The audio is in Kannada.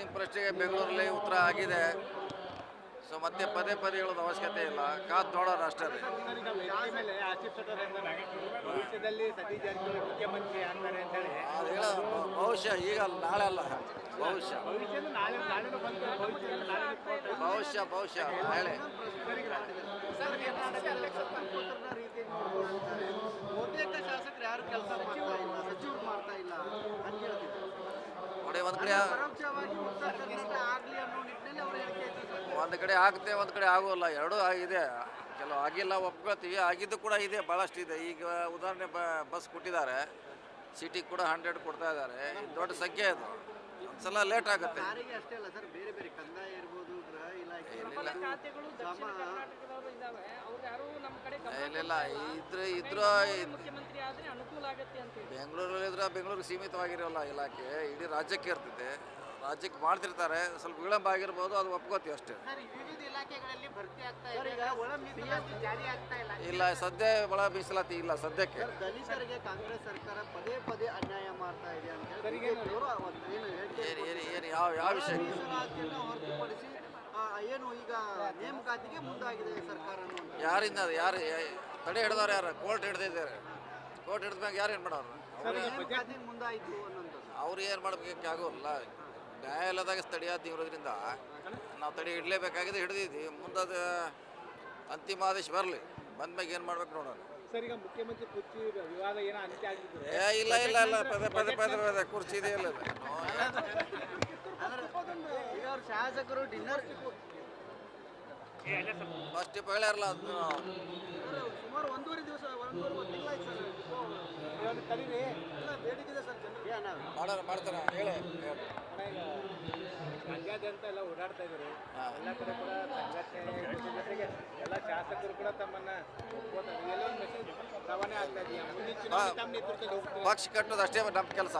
ನಿಮ್ಮ ಪ್ರಶ್ನೆಗೆ ಬೆಂಗಳೂರಲ್ಲಿ ಉತ್ತರ ಆಗಿದೆ. ಸೊ ಮತ್ತೆ ಪದೇ ಪದೇ ಹೇಳೋದು ಅವಶ್ಯಕತೆ ಇಲ್ಲ, ಕಾದು ನೋಡೋಣ ಅಷ್ಟೇ ರೀ. ಭವಿಷ್ಯದಲ್ಲಿ ಸತೀಶ್ ಜಾರಕಿಹೊಳಿ ಮುಖ್ಯಮಂತ್ರಿ ಆಗ್ತಾರೆ ಅಂತ ಹೇಳಿ ಅದು ಹೇಳೋ ಬಹುಶಃ ಈಗ ಅಲ್ಲ, ನಾಳೆ ಅಲ್ಲ, ಬಹುಶಃ ಭವಿಷ್ಯದ ನಾಳೆನೂ ಬಂತು ಭವಿಷ್ಯದಲ್ಲಿ ನಾಳೆ ಬಹುಶಃ ನಾಳೆ. ಬಹುತೇಕ ಶಾಸಕರು ಯಾರು ಕೆಲಸ ಮಾಡ್ತಾ ಇಲ್ಲ, ಸಚಿವರು ಮಾಡ್ತಾ ಇಲ್ಲ ಅಂತ ಹೇಳ್ತಿದ್ರು. ನೋಡಿ ಒಂದು ಕಡೆ ಪರೋಕ್ಷವಾಗಿ ಉತ್ತರ ಕರ್ನಾಟಕ ಆಗಲಿ ಅನ್ನೋ ನಿಟ್ಟಿನಲ್ಲಿ ಅವ್ರು ಹೇಳಿಕೆ ಇಟ್ಟಿದ್ರು. ಒಂದು ಕಡೆ ಆಗುತ್ತೆ, ಒಂದು ಕಡೆ ಆಗೋಲ್ಲ, ಎರಡೂ ಆಗಿದೆ. ಕೆಲವು ಆಗಿಲ್ಲ ಒಪ್ಕೊಳ್ತೀವಿ, ಆಗಿದ್ದು ಕೂಡ ಇದೆ, ಭಾಳಷ್ಟು ಇದೆ. ಈಗ ಉದಾಹರಣೆ ಬಸ್ ಕೊಟ್ಟಿದ್ದಾರೆ, ಸಿಟಿ ಕೂಡ 100 ಕೊಡ್ತಾ ಇದ್ದಾರೆ. ದೊಡ್ಡ ಸಂಖ್ಯೆ ಅದು, ಒಂದ್ಸಲ ಲೇಟ್ ಆಗುತ್ತೆ. ಸಾರಿಗೆ ಅಷ್ಟೇ ಅಲ್ಲ ಸರ್, ಬೇರೆ ಬೇರೆ ಕಂದಾಯ ಇರ್ಬೋದು, ಗೃಹ ಇಲಾಖೆ ಏನಿಲ್ಲ ಖಾತೆಗಳು ದಕ್ಷಿಣ ಕರ್ನಾಟಕದವರು ಇದಾವೆ, ಅವ್ರು ಯಾರು ನಮ್ಮ ಕಡೆ ಇಲ್ಲ ಇದ್ರ ಮುಖ್ಯಮಂತ್ರಿ ಆದ್ರೆ ಅನುಕೂಲ ಆಗುತ್ತೆ ಅಂತ ಹೇಳಿ. ಬೆಂಗಳೂರಲ್ಲಿ ಇದ್ರೆ ಬೆಂಗಳೂರಿಗೆ ಸೀಮಿತವಾಗಿರೋಲ್ಲ ಇಲಾಖೆ, ಇಡೀ ರಾಜ್ಯಕ್ಕೆ ಇರ್ತೈತೆ. ರಾಜ್ಯಕ್ಕೆ ಮಾಡ್ತಿರ್ತಾರೆ, ಸ್ವಲ್ಪ ವಿಳಂಬ ಆಗಿರ್ಬೋದು, ಅದು ಒಪ್ಕೋತೀವಿ ಅಷ್ಟೇ. ಸರ್, ವಿವಿಧ ಇಲಾಖೆಗಳಲ್ಲಿ ಭರ್ತಿ ಆಗ್ತಾ ಇದೆ, ಒಳ ಮೀಸಲಾತಿ ಜಾರಿ ಆಗ್ತಾ ಇಲ್ಲ. ಇಲ್ಲ ಸದ್ಯ ಒಳ ಮೀಸಲಾತಿ ಇಲ್ಲ ಸದ್ಯಕ್ಕೆ. ದಲಿತರಿಗೆ ಕಾಂಗ್ರೆಸ್ ಸರ್ಕಾರ ಪದೇ ಪದೇ ಅನ್ಯಾಯ ಮಾಡ್ತಾ ಇದೆ ಅಂತ ಹೇಳಿ ಏನು ಯಾವ ವಿಷಯ? ಮೀಸಲಾತಿಯನ್ನು ಹೊರತುಪಡಿಸಿ ಏನು ಈಗ ನೇಮಕಾತಿಗೆ ಮುಂದಾಗಿದೆ ಸರ್ಕಾರ ಅನ್ನುವಂಥ. ಯಾರಿಂದ ಅದು ಯಾರು ತಡೆ ಹಿಡಿದವ್ರು? ಯಾರು? ಕೋರ್ಟ್ ಹಿಡ್ದಿದ್ದಾರೆ. ಕೋರ್ಟ್ ಹಿಡಿದ್ಮ್ಯಾಗ ಯಾರು ಏನು ಮಾಡೋರು? ನೇಮಕಾತಿಗೆ ಮುಂದಾಯಿತು ಅನ್ನೋಂಥದ್ದು. ಅವ್ರು ಏನು ಮಾಡ್ಬೇಕು ಆಗೋಲ್ಲ. ನ್ಯಾಯಾಲಯದಾಗ ತಡೆಯಾತಿ ಇರೋದ್ರಿಂದ ನಾವು ತಡೆ ಹಿಡಲೇಬೇಕಾಗಿದೆ, ಹಿಡಿದಿದ್ವಿ. ಮುಂದದು ಅಂತಿಮ ಆದೇಶ ಬರಲಿ, ಬಂದ್ಮ್ಯಾಗ ಏನು ಮಾಡ್ಬೇಕು ನೋಡೋಣ. ಸರ್, ಈಗ ಮುಖ್ಯಮಂತ್ರಿ ಕುರ್ಚಿ ವಿವಾದ ಏನೋ ಅಂತ್ಯ ಆಗಿದ್ರು. ಇಲ್ಲ ಪದೇ ಕುರ್ಚಿ ಇದೆ ಇಲ್ಲ. ಈಗ ಅವ್ರ ಶಾಸಕರು ಡಿನ್ನರ್ ಫಸ್ಟ್ ಹೇಳಿರಲ್ಲ ಅದು ಸುಮಾರು ಒಂದೂವರೆ ತಿಂಗಳಾಯ್ತು ಸರ್. ಕರೀರಿ, ಬೇಡಿಕೆ ಇದೆ ಸರ್ ಜನರಿಗೆ. ಮಾಡ್ತಾನೆ ಹೇಳಿ. ರಾಜ್ಯಾದ್ಯಂತ ಎಲ್ಲ ಓಡಾಡ್ತಾ ಇದ್ದಾರೆ, ಎಲ್ಲ ಕಡೆ ಕೂಡ ಸಂಘಟನೆ ಜೊತೆಗೆ ಎಲ್ಲ ಶಾಸಕರು ಕೂಡ ತಮ್ಮನ್ನ ಒಪ್ಕೋತಾರೆ. ಎಲ್ಲ ಒಂದು ಮೆಸೇಜ್ ರವಾನೆ ಆಗ್ತಾ ಇದೆಯಾ? ಮುಂದಿನ ಚುನಾವಣೆ ತಮ್ಮ ನೇತೃತ್ವದಲ್ಲಿ ಹೋಗ್ತಾರೆ. ಪಕ್ಷ ಕಟ್ಟೋದು ಅಷ್ಟೇ ನಮ್ಮ ಕೆಲಸ.